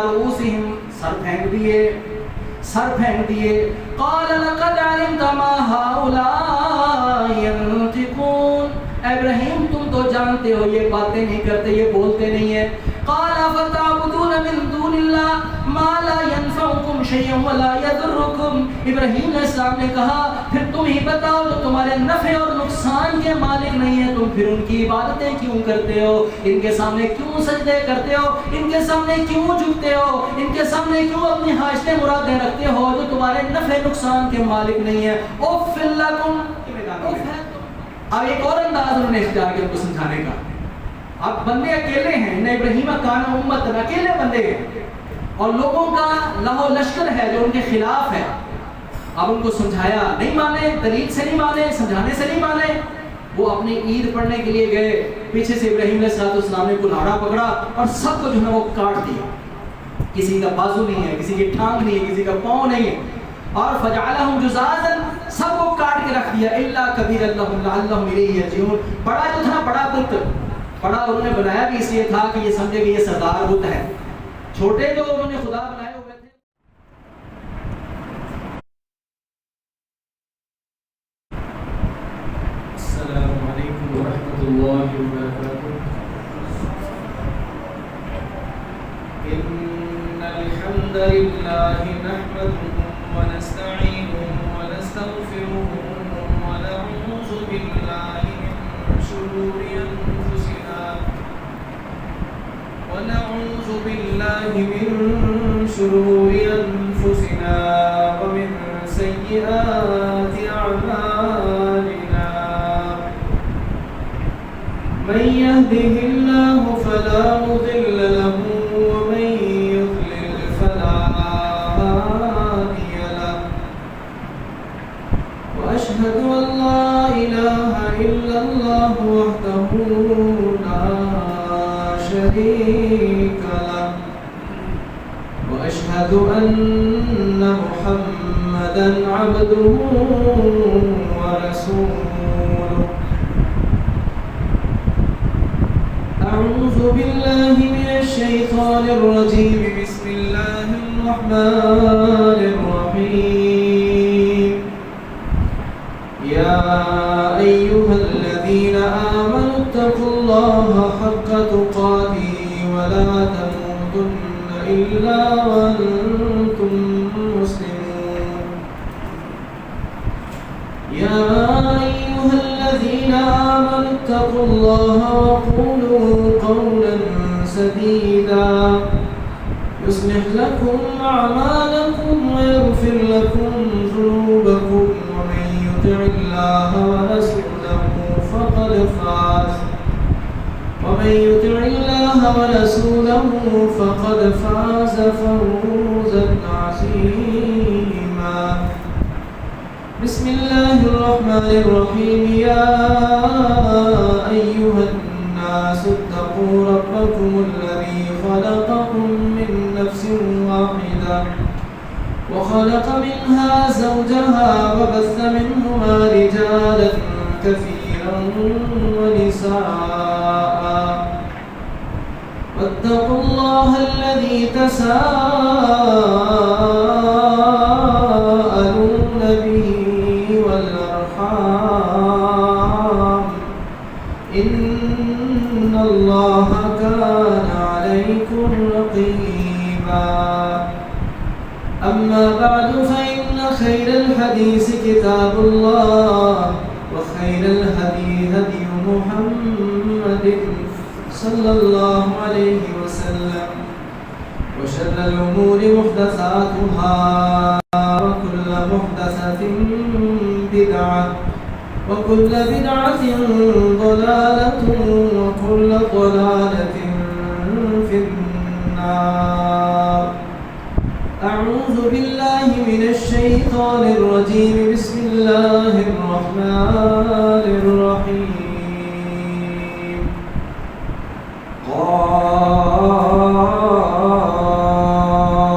رؤوسهم سر پھینک دیے قال لقد علمت ما هؤلاء ينطقون، ابراہیم تم تو جانتے ہو یہ باتیں نہیں کرتے، یہ بولتے نہیں ہیں. قال فتعبدون من دون الله ما لا ينفعكم شيئا ولا يضركم، ابراہیم علیہ السلام نے کہا پھر تم ہی بتاؤ جو تمہارے نفع اور نقصان کے مالک نہیں ہیں، تم پھر ان کی عبادتیں کیوں کرتے ہو، ان کے سامنے کیوں سجدے کرتے ہو، ان کے سامنے کیوں جھکتے ہو، ان کے سامنے کیوں اپنی حاجتیں مرادیں رکھتے ہو جو تمہارے نفع نقصان کے مالک نہیں ہیں. اف لکم. اب ایک اور انداز انہوں نے اختیار کیا ان کو سمجھانے کا. اب بندے اکیلے ہیں، ان ابراہیم کان امت، اکیلے بندے ہیں اور لوگوں کا لہو لشکر ہے جو ان کے خلاف ہے. اب ان کو سمجھایا، نہیں مانے، دلیل سے نہیں مانے، سمجھانے سے نہیں مانے. وہ اپنی عید پڑھنے کے لیے گئے، پیچھے سے ابراہیم علیہ السلام نے کلاڑا پکڑا اور سب کو جو ہے وہ کاٹ دیا. کسی کا بازو نہیں ہے، کسی کی ٹانگ نہیں ہے، کسی کا پاؤں نہیں ہے. اور فجعلہم جزازا، سب کو کاٹ کے رکھ دیا. الا کبیر لہم لعلہم الیہ یرجعون، بڑا جو تھا بڑا بت، بڑا انہوں نے بنایا بھی اس لیے تھا کہ یہ سمجھے کہ یہ سردار بت ہے. چھوٹے جو انہوں نے خدا بنائے ہوئے تھے. السلام علیکم ورحمۃ اللہ وبرکاتہ. ان الحمد للہ نحمده ونستعینه ونستغفره ونعوذ باللہ من شرور انفسنا ومن سیئات اعمالنا. من يهده الله فلا مضل له ومن يضلل فلا هادي له. وأشهد أن لا إله إلا الله وحده لا شريك له وأشهد أن محمدا عبده ورسوله. أعوذ بالله من الشيطان الرجيم. بسم الله الرحمن الرحيم. يا أيها الذين آمنوا اتقوا الله حق تقاته ولا تموتن إلا وأنتم مسلمون. يا أيها الذين آمنوا اتقوا الله وقولوا قولا سديدا يصلح لكم أعمالكم ويغفر لكم ذنوبكم ومن يطع الله ورسوله فقد فاز فوزا عظيما. بسم الله الرحمن الرحيم. يا أيها الناس اتقوا ربكم الذي خلقكم من نفس واحدة وخلق منها زوجها وبث منهما رجالا كثيرا ونساء. واتقوا الله الذي تساءلون به والأرحام إن الله كان عليكم رقيبا. أما بعد فإن خير الحديث كتاب الله وخير الهدي هدي محمد صلى الله عليه وسلم وشر الأمور محدثاتها وكل محدثة بدعة وكل بدعة ضلالة وكل ضلالة في النار. أعوذ بالله من الشيطان الرجيم. بسم الله الرحمن الرحيم.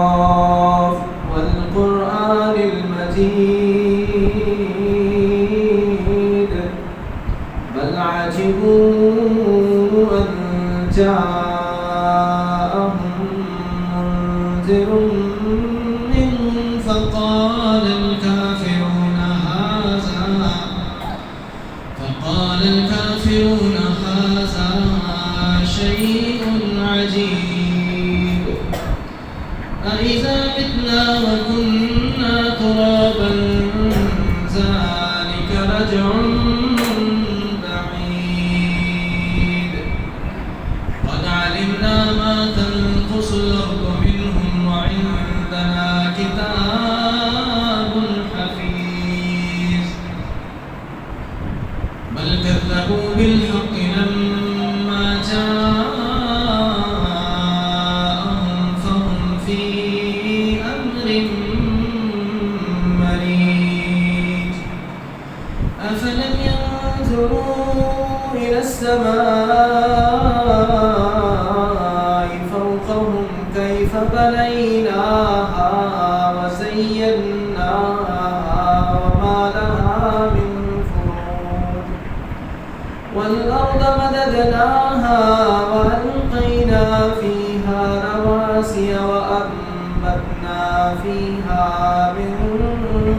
قاف والقرآن المجيد بل عجبوا أن جاءهم منذر فقال الكافرون هذا شيء عجيب أإذا متنا وكنا ترابا ذلك رجع بعيد قد علمنا ما تنقص الأرض منهم وعندنا كتاب حفيظ بل كذبوا بالحق لما جاءهم فهم في أمر مريج أفلم ينظروا إلى السماء فوقهم كيف بنيناها وزيناها وما لها من فروج والأرض مددناها وألقينا فيها رواسي وأنبتنا فيها من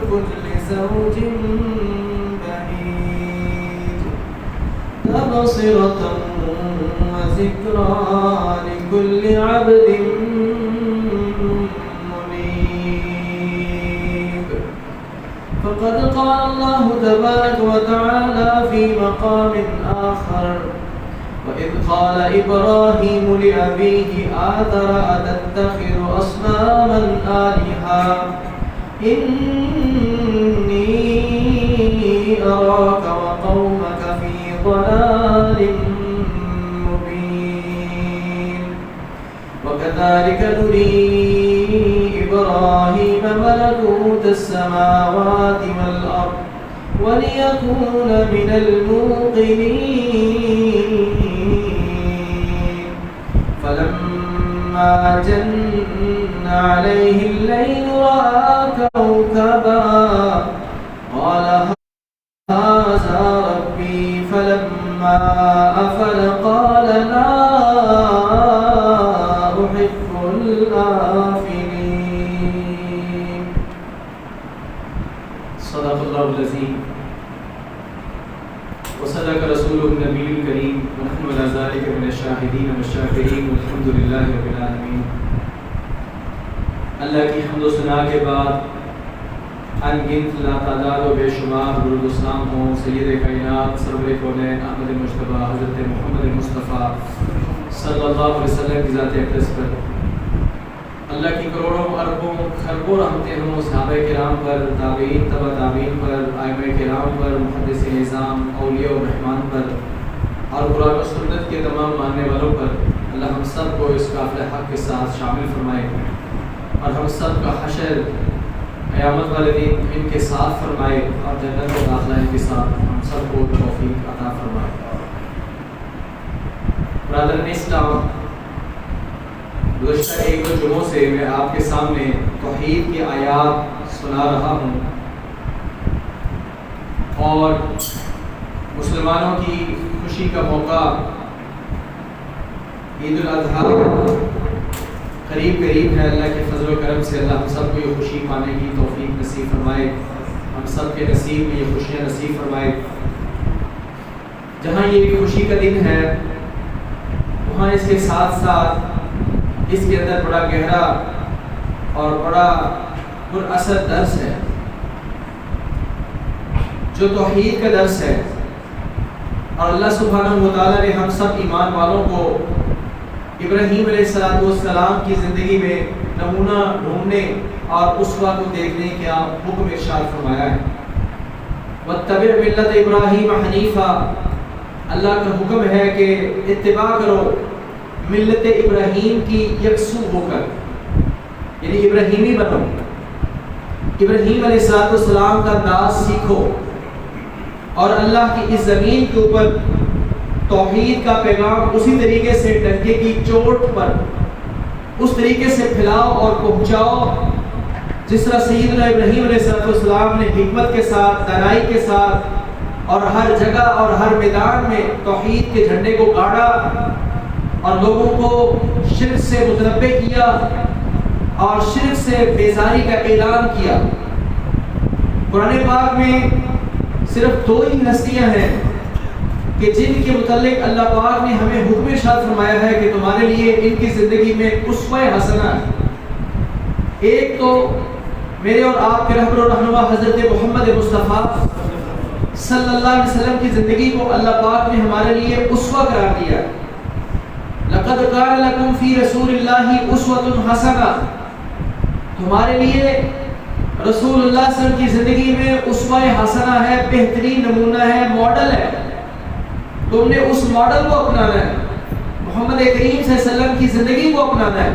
كل زوج بهيج تبصرة وذكرى لكل عبد منيب فقد قال الله تبارك وتعالى في مقام آخر وإذ قال إبراهيم لأبيه آذر أتتخذ أصناما آلهة إني أراك وقومك في ضلال مبين وكذلك نري إبراهيم ملكوت السماوات والأرض وليكون من الموقنين فلما جن عليه الليل رأى كوكبا قال هذا ربي فلما أفل قال لا أحب الآفلين صدق الله العظيم وصدق رسوله النبي الكريم ونحن على ذلك من الشاهدين والشاكرين والحمد لله رب العالمين اللہ کی حمد و ثنا کے بعد ان گنت لا تعداد و بے شمار درود و سلام ہوں سید کائنات سرور کونین احمد مجتبی حضرت محمد مصطفیٰ صلی اللہ علیہ وسلم کی ذات اقدس پر اللہ کی کروڑوں اربوں خربوں رحمتیں ہوں صحابہ کرام پر تابعین تبع تابعین پر ائمہ کرام پر محدثین اعظام اولیاء الرحمن پر اور قرآن و سنت کے تمام ماننے والوں پر اللہ ہم سب کو اس قافلہ حق کے ساتھ شامل فرمائے اور ہم سب کا حشر قیامت والے دن ان کے ساتھ فرمائے اور جنت میں داخلہ ان کے ساتھ ہم سب کو توفیق عطا فرمائے. برادران اسلام، گزشتہ ایک دو جمعوں سے میں آپ کے سامنے توحید کی آیات سنا رہا ہوں اور مسلمانوں کی خوشی کا موقع عید الاضحیٰ قریب ہے. اللہ کے فضل و کرم سے اللہ ہم سب کو یہ خوشی پانے کی توفیق نصیب فرمائے، ہم سب کے نصیب میں یہ خوشیاں نصیب فرمائے. جہاں یہ خوشی کا دن ہے وہاں اس کے ساتھ ساتھ اس کے اندر بڑا گہرا اور بڑا پر اثر درس ہے جو توحید کا درس ہے. اور اللہ سبحانہ و تعالیٰ نے ہم سب ایمان والوں کو ابراہیم علیہ السلام کی زندگی میں نمونہ ڈھونڈنے اور اسوہ کو دیکھنے کا حکم ارشاد فرمایا ہے. واتبع ملت ابراہیم حنیفا، اللہ کا حکم ہے کہ اتباع کرو ملت ابراہیم کی یکسو ہو کر، یعنی ابراہیمی بنو، ابراہیم علیہ السلام کا انداز سیکھو اور اللہ کی اس زمین کے اوپر توحید کا پیغام اسی طریقے سے ڈنکے کی چوٹ پر اس طریقے سے پھیلاؤ اور پہنچاؤ جس طرح سیدنا ابراہیم علیہ السلام نے حکمت کے ساتھ، دانائی کے ساتھ اور ہر جگہ اور ہر میدان میں توحید کے جھنڈے کو گاڑا اور لوگوں کو شرک سے متنبہ کیا اور شرک سے بیزاری کا اعلان کیا۔ قرآن پاک میں صرف 2 ہی ہستیاں ہیں کہ جن کے متعلق اللہ پاک نے ہمیں حکم ارشاد فرمایا ہے کہ تمہارے لیے ان کی زندگی میں اسوہ حسنہ ہے۔ ایک تو میرے اور آپ کے رہبر و رہنما حضرت محمد مصطفیٰ صلی اللہ علیہ وسلم کی زندگی کو اللہ پاک نے ہمارے لیے اسوہ قرار دیا۔ لقد کان لکم فی رسول اللہ اسوۃ حسنہ، تمہارے لیے رسول اللہ صلی اللہ علیہ وسلم کی زندگی میں اسوہ حسنہ ہے، بہترین نمونہ ہے، ماڈل ہے۔ تم نے اس ماڈل کو اپنانا ہے، محمد کریم صلی اللہ علیہ وسلم کی زندگی کو اپنانا ہے۔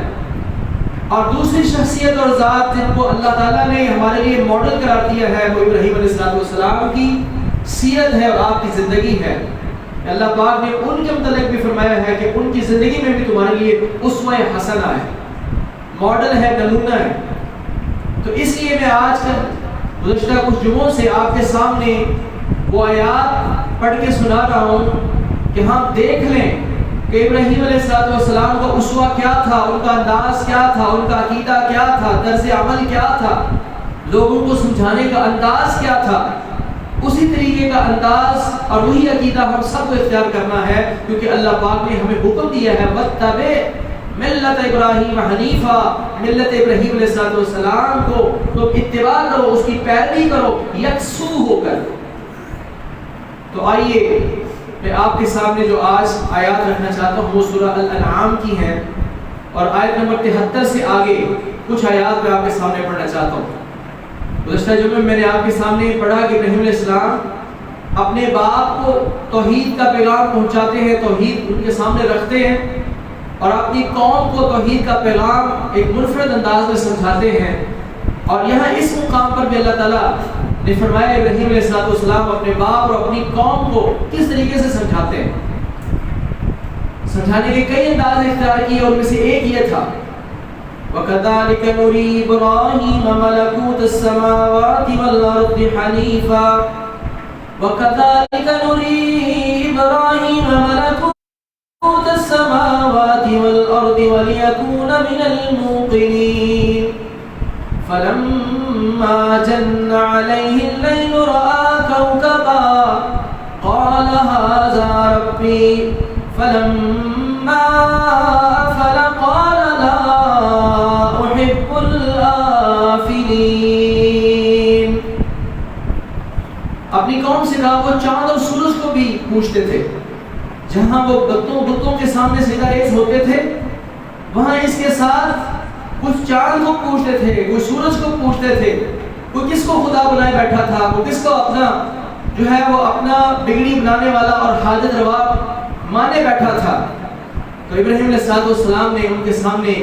اور دوسری شخصیت اور ذات جن کو اللہ تعالیٰ نے ہمارے لیے ماڈل قرار دیا ہے وہ ابراہیم علیہ السلام کی سیرت ہے اور آپ کی زندگی ہے۔ اللہ پاک نے ان کے متعلق بھی فرمایا ہے کہ ان کی زندگی میں بھی تمہارے لیے اسوہ حسنہ ہے، ماڈل ہے، نمونہ ہے۔ تو اس لیے میں آج کل گزشتہ کچھ جمعوں سے آپ کے سامنے وہ آیات پڑھ کے سنا رہا ہوں کہ ہم دیکھ لیں کہ ابراہیم علیہ السلام کا اسوہ کیا تھا، ان کا انداز کیا تھا، ان کا عقیدہ کیا تھا، طرز عمل کیا تھا، لوگوں کو سمجھانے کا انداز کیا تھا۔ اسی طریقے کا انداز اور وہی عقیدہ ہم سب کو اختیار کرنا ہے، کیونکہ اللہ پاک نے ہمیں حکم دیا ہے وَاتَّبِعْ ملت ابراہیم حنیفہ، ملت ابراہیم علیہ السلام کو تم اتباع کرو، اس کی پیروی کرو یکسو ہو کر۔ تو آئیے میں آپ کے سامنے جو آج آیات رکھنا چاہتا ہوں وہ سورہ الانعام کی ہیں، اور آیت نمبر 73 سے آگے کچھ آیات میں آپ کے سامنے پڑھنا چاہتا ہوں۔ گزشتہ جمعے میں نے آپ کے سامنے پڑھا کہ ابراہیم علیہ السلام اپنے باپ کو توحید کا پیغام پہنچاتے ہیں، توحید ان کے سامنے رکھتے ہیں، اور اپنی قوم کو توحید کا پیغام ایک منفرد انداز میں سمجھاتے ہیں۔ اور یہاں اس مقام پر بھی اللہ تعالیٰ نے فرمایا ابراہیم علیہ السلام اپنے باپ اور اپنی قوم کو کس طریقے سے سمجھاتے ہیں۔ سمجھانے کے کئی انداز اختیار کیے، اور ان میں سے ایک یہ تھا وَكَذَلِكَ نُرِي إِبْرَاهِيمَ مَلَكُوتَ السَّمَاوَاتِ وَالْأَرْضِ حَنِيفًا وَكَذَلِكَ نُرِي إِبْرَاهِيمَ مَلَكُوتَ السَّمَاوَاتِ وَالْأَرْضِ وَلِيَكُونَ مِنَ الْمُوقِنِينَ فَلَمَّا جَنَّ عَلَيْهِ اللَّيْلُ رَأَىٰ كَوْكَبًا قَالَ هَٰذَا رَبِّي فَلَمَّا أَفَلَ قَالَ لَا أُحِبُّ الْآفِلِينَ۔ اپنی قوم سے کہا وہ چاند اور سورج کو بھی پوچھتے تھے، جہاں وہ بتوں کے سامنے سجدہ ریز ہوتے تھے وہاں اس کے ساتھ کچھ چاند کو پوچھتے تھے، کوئی سورج کو پوچھتے تھے، کوئی کس کو خدا بنائے بیٹھا تھا، وہ کس کو اپنا جو ہے وہ اپنا بگڑی بنانے والا اور حاجت روا مانے بیٹھا تھا۔ تو ابراہیم علیہ السلام نے ان کے سامنے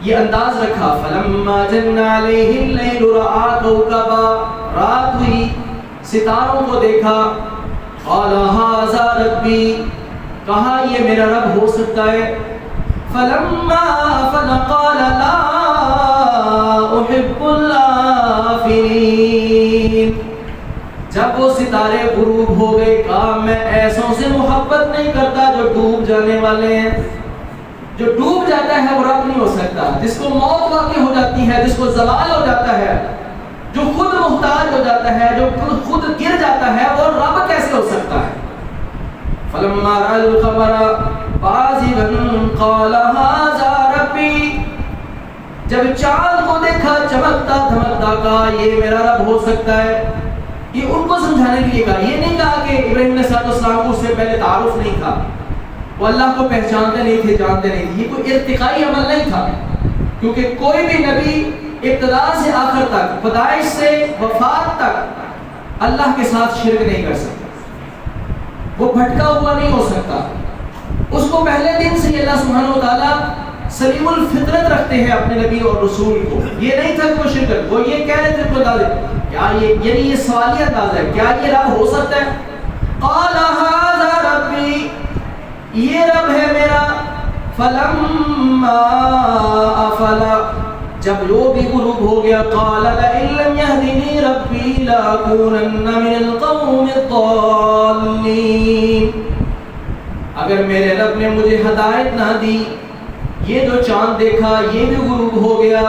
یہ انداز رکھا فَلَمَّا جَنَّ عَلَيْهِ اللَّيْلُ رَأَىٰ كَوْكَبًا، رات ہوئی ستاروں کو دیکھا، قَالَ هَٰذَا رَبِّي، کہا یہ میرا رب ہو سکتا ہے، فَلَمَّا أَفَلَ قَالَ لَا أُحِبُّ الْآفِلِينَ، جب وہ ستارے غروب ہو گئے کہا میں ایسوں سے محبت نہیں کرتا جو ڈوب جانے والے ہیں۔ جو ڈوب جاتا ہے وہ رب نہیں ہو سکتا، جس کو موت واقع ہو جاتی ہے، جس کو زوال ہو جاتا ہے، جو خود محتاج ہو جاتا ہے، جو خود گر جاتا ہے، وہ رب کیسے ہو سکتا ہے؟ فَلَمَّا رَأَى الْقَمَرَ بَازِغًا قَالَ هَٰذَا رَبِّي، جب چاند کو دیکھا چمکتا دھمکتا کہا یہ میرا رب ہو سکتا ہے۔ یہ ان کو سمجھانے کے لیے کہا، یہ نہیں کہا کہ ابراہیم علیہ السلام کو اس سے پہلے تعارف نہیں تھا، وہ اللہ کو پہچانتے نہیں تھے، جانتے نہیں تھے، یہ کوئی ارتقائی عمل نہیں تھا، کیونکہ کوئی بھی نبی ابتدا سے آخر تک، پیدائش سے وفات تک اللہ کے ساتھ شرک نہیں کر سکتا، وہ بھٹکا ہوا نہیں ہو سکتا۔ اس کو پہلے دن سے اللہ سبحانہ و تعالیٰ سلیم الفطرت رکھتے ہیں اپنے نبی اور رسول کو۔ یہ نہیں تھا کہ وہ شرک، وہ یہ کہہ رہے تھے کیا یہ یعنی یہ سوالیہ انداز ہے، کیا یہ رب ہو سکتا ہے؟ قال هذا ربی، یہ رب ہے میرا۔ فلما افل، جب وہ بھی غروب ہو گیا، قال لئن لم يهدني ربي لاكونن من القوم الضالين، اگر میرے رب نے مجھے ہدایت نہ دی یہ جو چاند دیکھا یہ بھی غروب ہو گیا،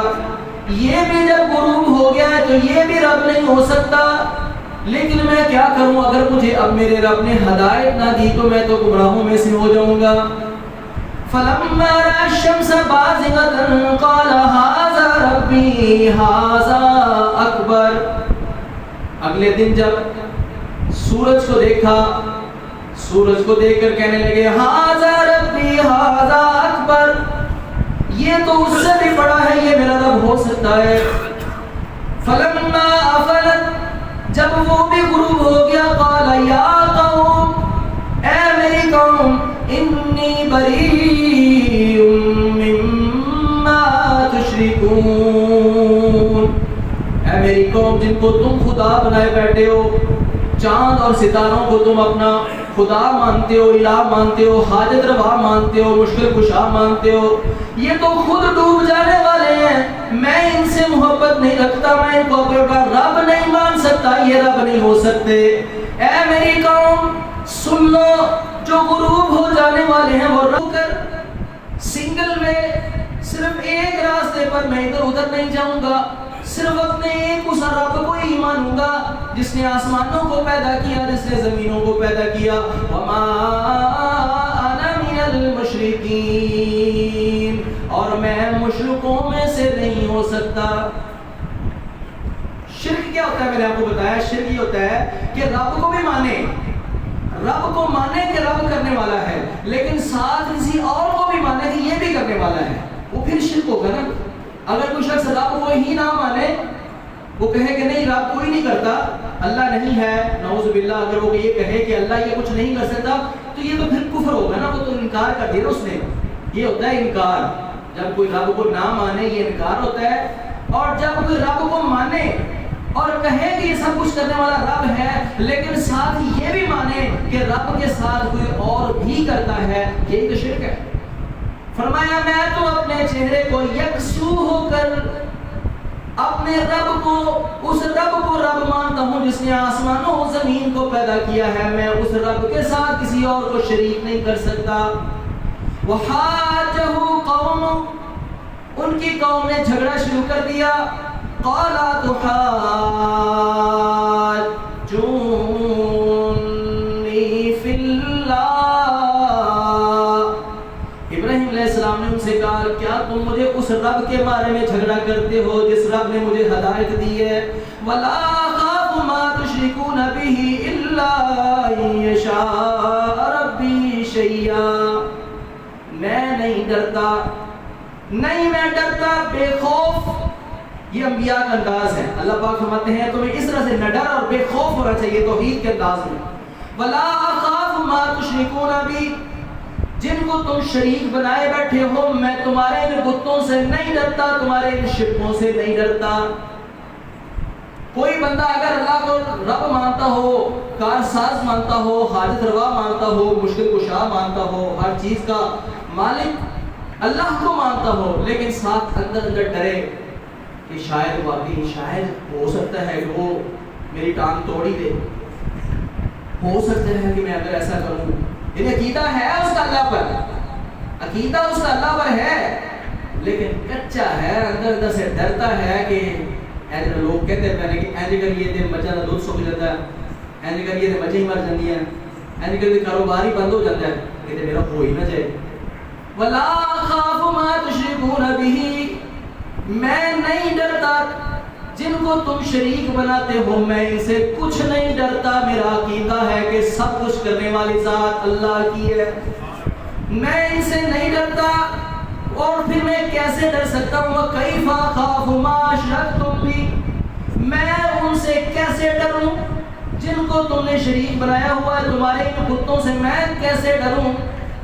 یہ بھی جب غروب ہو گیا ہے تو یہ بھی رب نہیں ہو سکتا، لیکن میں کیا کروں؟ اگر مجھے اب میرے رب نے ہدایت نہ دی تو میں تو گمراہوں میں سے ہو جاؤں گا۔ فلما رأى الشمس بازغة قال هذا ربي هذا اکبر۔ اگلے دن جب سورج کو دیکھا، سورج کو دیکھ کر کہنے لگے هذا ربي هذا اکبر، یہ تو اس سے بھی بڑا ہے، یہ میرا رب ہو سکتا ہے۔ فلما افلت، جب وہ بھی غروب ہو گیا، قال یا قوم، اے میری قوم، انی بریء مما تشرکون، اے میری قوم جن کو تم خدا بنائے بیٹھے ہو، چاند اور ستاروں کو تم اپنا خدا مانتے ہو، الہ مانتے ہو، حاجت روا مانتے ہو، مشکل کشا مانتے ہو، یہ تو خود ڈوب جانے والے ہیں، میں ان سے محبت نہیں رکھتا، میں ان کو اپنا رب نہیں مان سکتا، یہ رب نہیں ہو سکتے۔ اے میری قوم سن لو، جو غروب ہو جانے والے ہیں وہ رک کر سنگل میں صرف ایک راستے پر میں ادھر ادھر نہیں جاؤں گا، صرف اپنے ایک اس رب کو ہی مانوں گا جس نے آسمانوں کو پیدا کیا، جس نے زمینوں کو پیدا کیا۔ وما انا من المشرکین، اور میں مشرکوں میں سے نہیں ہو سکتا۔ شرک کیا ہوتا ہے؟ میں نے آپ کو بتایا شرک یہ ہوتا ہے کہ رب کو بھی مانے، رب کو مانے کہ رب کرنے والا ہے، لیکن ساتھ کسی اور کو بھی مانے کہ یہ بھی کرنے والا ہے، وہ پھر شرک ہوگا نا۔ اگر کوئی شخص رب کو ہی نہ مانے، وہ کہے کہ نہیں رب کوئی نہیں کرتا، اللہ نہیں ہے، نعوذ باللہ، اگر وہ یہ کہے کہ اللہ یہ کچھ نہیں کر سکتا تو یہ تو پھر کفر ہوگا نا، وہ تو انکار کر دیا اس نے۔ یہ ہوتا ہے انکار، جب کوئی رب کو نہ مانے یہ انکار ہوتا ہے، اور جب کوئی رب کو مانے اور کہے کہ یہ سب کچھ کرنے والا رب ہے لیکن ساتھ یہ بھی مانے کہ رب کے ساتھ کوئی اور بھی کرتا ہے، یہی تو شرک ہے۔ فرمایا میں تو اپنے چہرے کو یکسو ہو کر اپنے رب کو، اس رب کو رب مانتا ہوں جس نے آسمانوں و زمین کو پیدا کیا ہے، میں اس رب کے ساتھ کسی اور کو شریک نہیں کر سکتا۔ وحاجہ قوم، ان کی قوم نے جھگڑا شروع کر دیا، قال تحاجونی فی اللہ، ابراہیم علیہ السلام نے ان سے کہا کیا تم مجھے اس رب کے بارے میں جھگڑا کرتے ہو جس رب نے مجھے ہدایت دی ہے؟ ولا اخاف ما تشركون به الا ان يشاء ربی شیئا، میں نہیں ڈرتا، نہیں میں ڈرتا بے خوف۔ یہ انبیاء کا انداز ہے، اللہ پاک فرماتے ہیں تمہیں اس طرح سے نہ ڈر اور بے خوف ہونا چاہیے توحید کے انداز میں۔ ولا اخاف ما تشركون بی، جن کو تم شریک بنائے بیٹھے ہو میں تمہارے ان بتوں سے نہیں ڈرتا، تمہارے ان شرکوں سے نہیں ڈرتا۔ کوئی بندہ اگر اللہ کو رب مانتا ہو، کارساز مانتا ہو، حاجت روا مانتا ہو، مشکل کشا مانتا ہو، ہر چیز کا مالک اللہ کو مانتا ہو، لیکن ساتھ اندر اندر ڈرے کہ شاید واقعی شاید ہو سکتا ہے کہ وہ میری ٹانگ توڑی دے، ہو سکتا ہے کہ میں اگر ایسا کروں، یہ عقیدہ ہے اس کا اللہ پر، عقیدہ اس کا اللہ پر ہے، لیکن کچا ہے، اندر اندر سے ڈرتا ہے کہ ایسے لوگ کہتے ہیں پہلے کہ ایسے کریے تو بچہ کا دودھ سک جاتا ہے، ایسے کریے تو بچے ہی مر جاتی ہیں، ایسے کریے تو کاروبار ہی بند ہو جاتا ہے، کہتے میرا ہو ہی نہ جائے۔ ولا اخاف ما تشركون به، میں نہیں ڈرتا جن کو تم شریک بناتے ہو، میں ان سے کچھ نہیں ڈرتا، میرا عقیدہ ہے کہ سب کچھ کرنے والی ذات اللہ کی ہے، میں ان سے نہیں ڈرتا۔ اور پھر میں کیسے ڈر سکتا ہوں؟ وَكَيْفَ أَخَافُ مَا أَشْرَكْتُمْ بِهِ، میں ان سے کیسے ڈروں جن کو تم نے شریک بنایا ہوا ہے، تمہارے ان بتوں سے میں کیسے ڈروں؟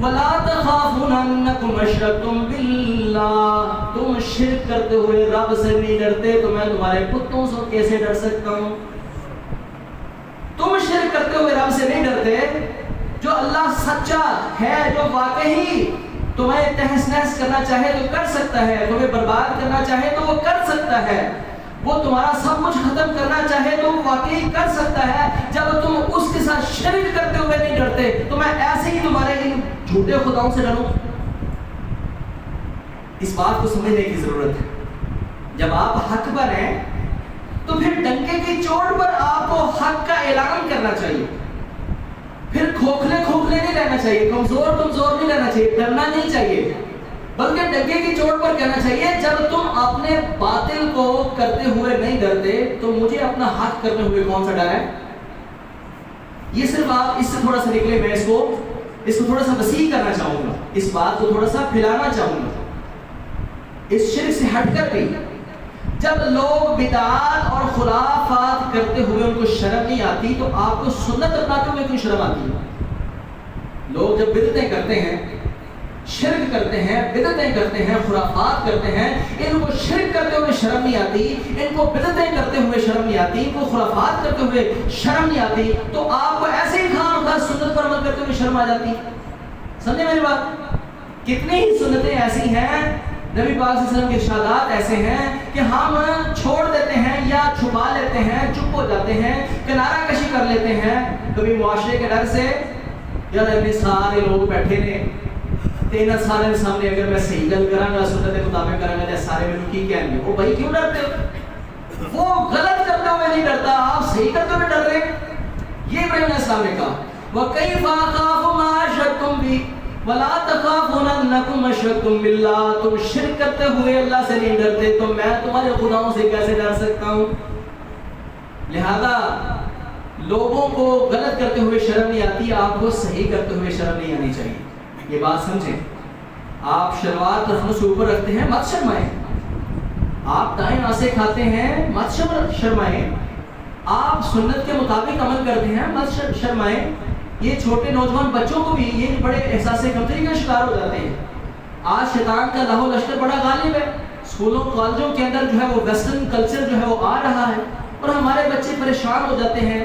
وَلَا تَخَافُونَ أَنَّكُمْ أَشْرَكْتُمْ بِاللَّهِ، تم شرک کرتے ہوئے رب سے نہیں ڈرتے تو میں تمہارے بتوں سے کیسے ڈر سکتا ہوں؟ تم شرک کرتے ہوئے رب سے نہیں ڈرتے، جو اللہ سچا ہے، جو واقعی تمہیں تہس نہس کرنا چاہے تو کر سکتا ہے، تمہیں برباد کرنا چاہے تو وہ کر سکتا ہے، وہ تمہارا سب کچھ ختم کرنا چاہے تو وہ واقعی کر سکتا ہے۔ جب تم اس کے ساتھ شرک کرتے ہوئے نہیں ڈرتے تو میں ایسے ہی تمہارے ان جھوٹے خداؤں سے ڈروں؟ اس بات کو سمجھنے کی ضرورت ہے. جب آپ حق پر ہیں تو پھر ڈنکے کی چوٹ پر آپ کو حق کا اعلان کرنا چاہیے. پھر کھوکھلے نہیں رہنا چاہیے, کمزور نہیں رہنا چاہیے, ڈرنا نہیں چاہیے, بلکہ ڈنکے کی چوٹ پر کہنا چاہیے جب تم اپنے باطل کو کرتے ہوئے نہیں ڈرتے تو مجھے اپنا حق کرنے ہوئے کون سا ڈر ہے. یہ صرف آپ اس سے تھوڑا سا نکلے, میں اس کو تھوڑا سا وسیع کرنا چاہوں گا, اس بات کو تھوڑا سا پھیلانا چاہوں گا. اس شرک سے ہٹ کر بھی جب لوگ بدعات اور خرافات کرتے ہوئے ان کو شرم نہیں آتی تو آپ کو سنت اپناتے ہوئے کیوں شرم آتی ہے؟ لوگ جب بدعتیں کرتے ہیں, شرک کرتے ہیں, بدعتیں کرتے ہیں, خرافات کرتے ہیں, ان کو شرک کرتے ہوئے شرم نہیں آتی, ان کو بدعتیں کرتے ہوئے شرم نہیں آتی, ان کو خرافات کرتے ہوئے شرم نہیں آتی, تو آپ کو ایسے ہی خام سنت پر عمل کرتے ہوئے شرم آ جاتی. سمجھے میری بات؟ کتنی ہی سنتیں ایسی ہیں, نبی پاک صلی اللہ علیہ وسلم کے ارشادات ایسے ہیں کہ ہم چھوڑ دیتے ہیں یا چھپا لیتے ہیں, چپ ہو جاتے ہیں, کنارہ کشی کر لیتے ہیں, کبھی معاشرے کے ڈر سے. یار اتنے سارے لوگ بیٹھے نے, تین سارے سامنے اگر میں صحیح گل کراں گا, سنت کے مطابق کراں گا, سارے میرے کی کہیں گے, وہ بھائی کیوں ڈرتے ہو؟ وہ غلط کرتے ہوئے نہیں ڈرتا, آپ صحیح کرتے ہوئے ڈر رہے. یہ ابراہیم علیہ السلام نے کہا وَكَيْفَ أَخَافُ مَا أَشْرَكْتُمْ بِهِ وَلَا تَخَافُونَ أَنَّكُمْ أَشْرَكْتُمْ بِاللَّهِ. تم شرک کرتے ہوئے اللہ سے نہیں ڈرتے تو میں تمہارے خداؤں سے کیسے ڈر سکتا ہوں؟ لہذا لوگوں کو غلط کرتے ہوئے شرم نہیں آتی, آپ کو صحیح کرتے ہوئے شرم نہیں آنی چاہیے. یہ بات سمجھیں. آپ شلوار رفنوں سے اوپر رکھتے ہیں, مت شرمائیں. آپ دائیں آسے کھاتے ہیں, مت شرمائیں. آپ سنت کے مطابق عمل کرتے ہیں, مت شرمائیں. یہ چھوٹے نوجوان بچوں کو بھی یہ بڑے احساس کمتری کا شکار ہو جاتے ہیں. آج شیطان کا لاہو لشکر بڑا غالب ہے. اسکولوں کالجوں کے اندر جو ہے وہ ویسٹرن کلچر جو ہے وہ آ رہا ہے, اور ہمارے بچے پریشان ہو جاتے ہیں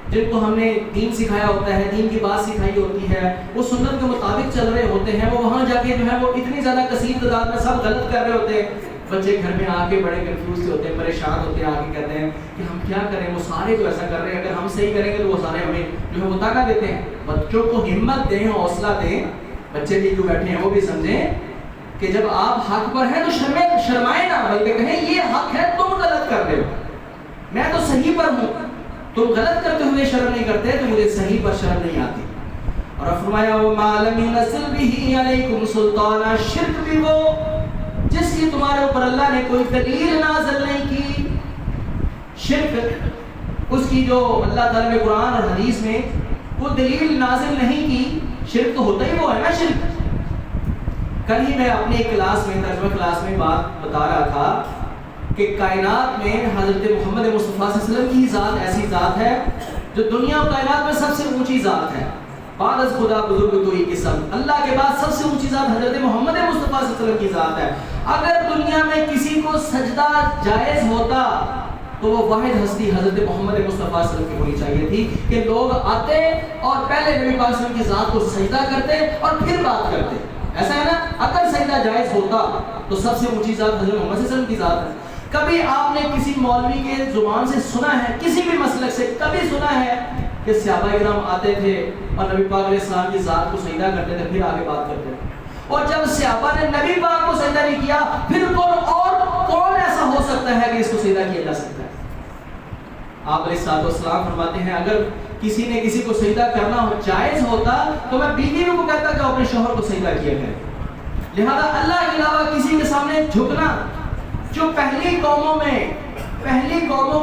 جن کو ہم نے دین سکھایا ہوتا ہے, دین کی بات سکھائی ہوتی ہے, وہ سنت کے مطابق چل رہے ہوتے ہیں, وہ وہاں جا کے جو ہے وہ اتنی زیادہ کثیر تعداد میں سب غلط کر رہے ہوتے ہیں. بچے گھر میں آ کے بڑے کنفیوز ہوتے ہیں, پریشان ہوتے ہیں, آ کے کہتے ہیں کہ ہم کیا کریں, وہ سارے تو ایسا کر رہے ہیں, اگر ہم صحیح کریں گے تو وہ سارے ہمیں جو ہے وہ طاقہ دیتے ہیں. بچوں کو ہمت دیں, حوصلہ دیں. بچے بھی جو بیٹھے ہیں وہ بھی سمجھیں کہ جب آپ حق پر ہیں تو شرمائیں نہ, بلکہ کہیں یہ حق ہے, تم غلط کر رہے ہو, میں تو صحیح پر ہوں. تم غلط کرتے ہوئے شرم نہیں کرتے تو مجھے صحیح پر شرم نہیں آتی. اور فرمایا وَمَا لَمْ يُنَزِّلْ بِهِ عَلَيْكُمْ سُلْطَانًا. شرک بھی وہ جس کی تمہارے اوپر اللہ نے کوئی دلیل نازل نہیں کی. شرک اس کی جو اللہ تعالیٰ نے قرآن اور حدیث میں وہ دلیل نازل نہیں کی, شرک تو ہوتا ہی وہ ہے نا. شرک کل ہی میں اپنی کلاس میں, ترجمہ کلاس میں بات بتا رہا تھا کہ کائنات میں حضرت محمد مصطفیٰ صلی اللہ علیہ وسلم کی ذات ایسی ذات ہے جو دنیا و کائنات میں سب سے اونچی ذات ہے. بعد از خدا بزرگ تو ہی قسم, اللہ کے بعد سب سے اونچی ذات حضرت محمد مصطفیٰ صلی اللہ علیہ وسلم کی ذات ہے. اگر دنیا میں کسی کو سجدہ جائز ہوتا تو وہ واحد ہستی حضرت محمد مصطفیٰ صلی اللہ علیہ وسلم کی ہونی چاہیے تھی کہ لوگ آتے اور پہلے نبی پاک صلی اللہ علیہ وسلم کی ذات کو سجدہ کرتے اور پھر بات کرتے. ایسا ہے نا, اگر سجدہ جائز ہوتا تو سب سے اونچی ذات حضرت محمد صلی اللہ علیہ وسلم کی ذات ہے. کبھی آپ نے کسی مولوی کے زبان سے سنا ہے, کسی بھی مسلک سے کبھی سنا ہے کہ صحابہ کرام آتے تھے اور نبی پاک علیہ السلام کی ذات کو سجدہ کرتے تھے پھر آگے بات کرتے تھے, اور جب صحابہ نے نبی پاک کو سجدہ نہیں کیا پھر کون ایسا ہو سکتا ہے کہ اس کو سجدہ کیا جا سکتا ہے؟ آپ علیہ السلام فرماتے ہیں اگر کسی نے کسی کو سجدہ کرنا جائز ہوتا تو میں بیویوں کو کہتا کہ اپنے شوہر کو سجدہ کیا کرے. لہذا اللہ کے علاوہ کسی کے سامنے جھکنا جو پہلی قوموں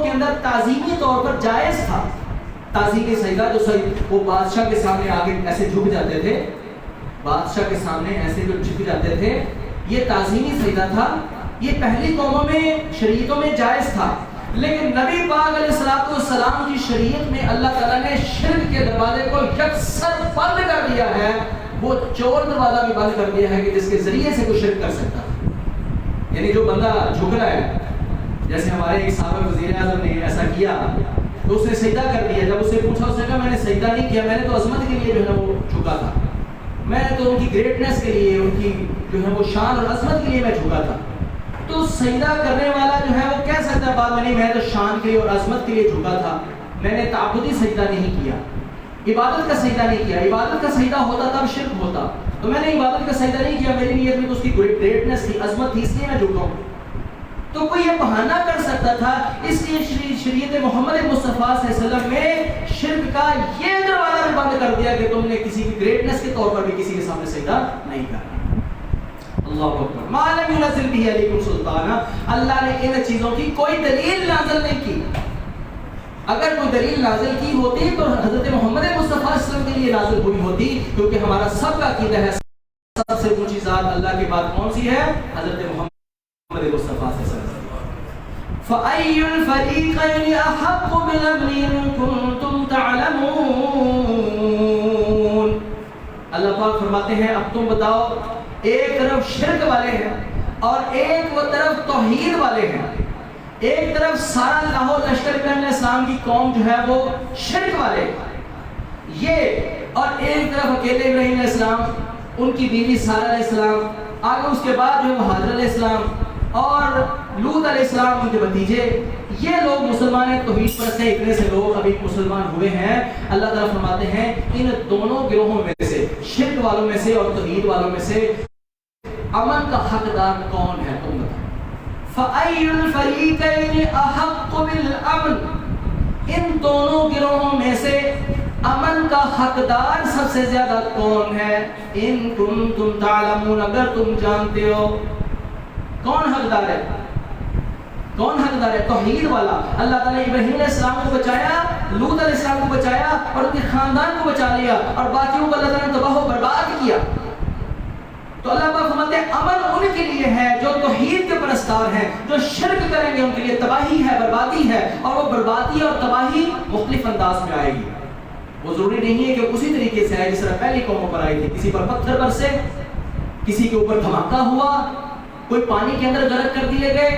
کے اندر تعظیمی طور پر جائز تھا, تعظیمی سجدہ جو وہ بادشاہ کے سامنے آگے ایسے جھک جاتے تھے, بادشاہ کے سامنے ایسے جو جھک جاتے تھے, یہ تعظیمی سجدہ تھا. یہ پہلی قوموں میں شریعتوں میں جائز تھا, لیکن نبی پاک علیہ السلام کی شریعت میں اللہ تعالیٰ نے شرک کے دروازے کو یکسر بند کر دیا ہے. وہ چور دروازہ بھی بند کر دیا ہے کہ جس کے ذریعے سے کوئی شرک کر سکتا ہے. یعنی جو بندہ جھک رہا ہے, جیسے ہمارے ایک سابق وزیر اعظم نے ایسا کیا تو اس نے سجدہ کر دیا. جب اس سے پوچھا اس نے کہا میں نے سجدہ نہیں کیا, میں نے تو عظمت کے لیے جو ہے وہ جھکا تھا, میں نے تو ان کی گریٹنس کے لیے, ان کی جو ہے وہ شان اور عظمت کے لیے میں جھکا تھا. تو سجدہ کرنے والا جو ہے وہ کہہ سکتا ہے بعد میں نہیں, میں تو شان کے لیے اور عظمت کے لیے جھکا تھا, میں نے تعبدی سجدہ نہیں کیا. عبادت کا سجدہ نہیں کیا. عبادت کا سجدہ ہوتا تب شرک ہوتا. تو میں نے عبادت کا سجدہ نہیں کیا, میری نیت میں تو اس کی گریٹنس تھی, عظمت تھی, اس لیے میں جھکا ہوں. تو کوئی یہ بہانہ کر سکتا تھا. اس لیے شریعت محمد مصطفیٰ صلی اللہ علیہ وسلم میں شرک کا یہ دروازہ بھی بند کر دیا کہ تم نے کسی کی گریٹنس کے طور پر بھی کسی کے سامنے سجدہ نہیں کرنا. اللہ اکبر. ما لم ينزل به علیکم سلطانا, اللہ نے ان چیزوں کی کوئی دلیل نازل نہیں کی. اگر کوئی دلیل نازل کی ہوتی تو حضرت محمد مصطفیٰ صلی اللہ علیہ وسلم کے لیے نازل ہوئی ہوتی, کیونکہ ہمارا سب کا عقیدہ ہے سب سے اونچی ذات اللہ کے بعد کون سی ہے؟ حضرت محمد مصطفیٰ صلی اللہ علیہ وسلم. فَأَيُّ الْفَرِيقَيْنِ أَحَقُّ بِالْأَمْنِ إِن كُنتُمْ تَعْلَمُونَ. اللہ پاک فرماتے ہیں اب تم بتاؤ, ایک طرف شرک والے ہیں اور ایک وہ طرف توحید والے ہیں. ایک طرف سارا لاہور لشکر ابراہیم علیہ السلام کی قوم جو ہے وہ شرک والے یہ, اور ایک طرف اکیلے ابراہیم علیہ السلام, ان کی بیوی سارہ علیہ السلام, آگے اس کے بعد جو ہے حاضر علیہ السلام اور لوط علیہ السلام ان کے بھتیجے, یہ لوگ مسلمان ہیں, توحید پرست ہیں. اتنے سے لوگ ابھی مسلمان ہوئے ہیں. اللہ تعالیٰ فرماتے ہیں ان دونوں گروہوں میں سے, شرک والوں میں سے اور توحید والوں میں سے امن کا حقدار کون ہے؟ تم بتاؤ. فَأَيُّ الْفَرِيقَيْنِ أَحَقُّ بِالْأَمْنِ, ان دونوں گروہوں میں سے امن کا حقدار سب سے زیادہ کون ہے؟ ان کنتم تعلمون, اگر تم جانتے ہو. کون حقدار ہے؟ کون حقدار ہے؟ توحید والا. اللہ تعالیٰ نے ابراہیم علیہ السلام کو بچایا, لوط علیہ السلام کو بچایا اور ان کے خاندان کو بچا لیا, اور باقیوں کو اللہ تعالیٰ نے تباہ و برباد کیا. تو اللہ پاک فرماتے ہیں امن ان کے لیے ہے جو توحید کے پرستار ہیں. جو شرک کریں گے ان کے لیے تباہی ہے, بربادی ہے, اور وہ بربادی اور تباہی مختلف انداز میں آئے گی. وہ ضروری نہیں ہے کہ اسی طریقے سے آئے جس طرح پہلی قوموں پر آئی تھی. کسی پر پتھر برسے, کسی کے اوپر دھماکہ ہوا, کوئی پانی کے اندر غرق کر دیے گئے,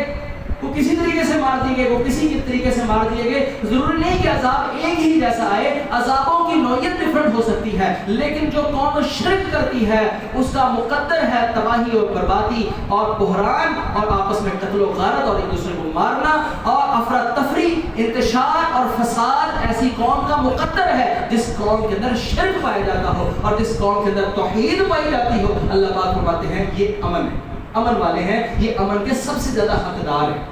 وہ کسی طریقے سے مار دیے گئے, وہ کسی طریقے سے مار دیے گئے. ضروری نہیں کہ عذاب ایک ہی جیسا آئے, عذابوں کی نوعیت ڈفرنٹ ہو سکتی ہے, لیکن جو قوم شرک کرتی ہے اس کا مقدر ہے تباہی اور بربادی اور بحران اور آپس میں قتل و غارت اور ایک دوسرے کو مارنا اور افراتفری, انتشار اور فساد. ایسی قوم کا مقدر ہے جس قوم کے اندر شرک پایا جاتا ہو اور جس قوم کے اندر توحید پائی جاتی ہو. اللہ پاک فرماتے ہیں یہ امن ہے, امن والے ہیں, یہ امن کے سب سے زیادہ حقدار ہیں.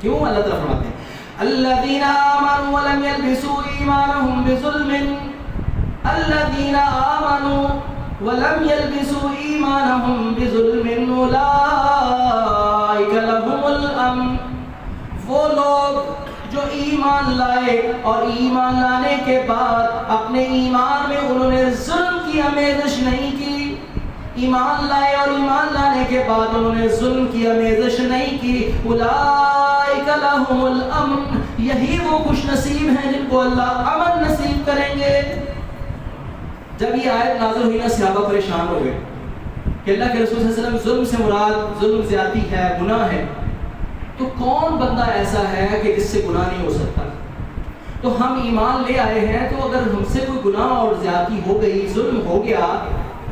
کیوں؟ اللہ تعالیٰ فرماتے ہیں الذین آمنوا ولم یلبسوا ایمانہم بظلم, الذین آمنوا ولم یلبسوا ایمانہم بظلم اولئک لہم الامن. وہ لوگ جو ایمان لائے اور ایمان لانے کے بعد اپنے ایمان میں انہوں نے ظلم کی آمیزش نہیں کی. ایمان لائے اور ایمان لانے کے بعد انہوں نے ظلم کی آمیزش نہیں کی. اولئک لہم الامن, یہی وہ خوش نصیب ہیں جن کو اللہ امن نصیب کریں گے. جب یہ آیت نازل ہوئی نا, صحابہ پریشان ہو گئے کہ اللہ کے رسول صلی اللہ علیہ وسلم ظلم سے مراد ظلم زیادتی ہے, گناہ ہے, تو کون بندہ ایسا ہے کہ جس سے گناہ نہیں ہو سکتا؟ تو ہم ایمان لے آئے ہیں, تو اگر ہم سے کوئی گناہ اور زیادتی ہو گئی, ظلم ہو گیا,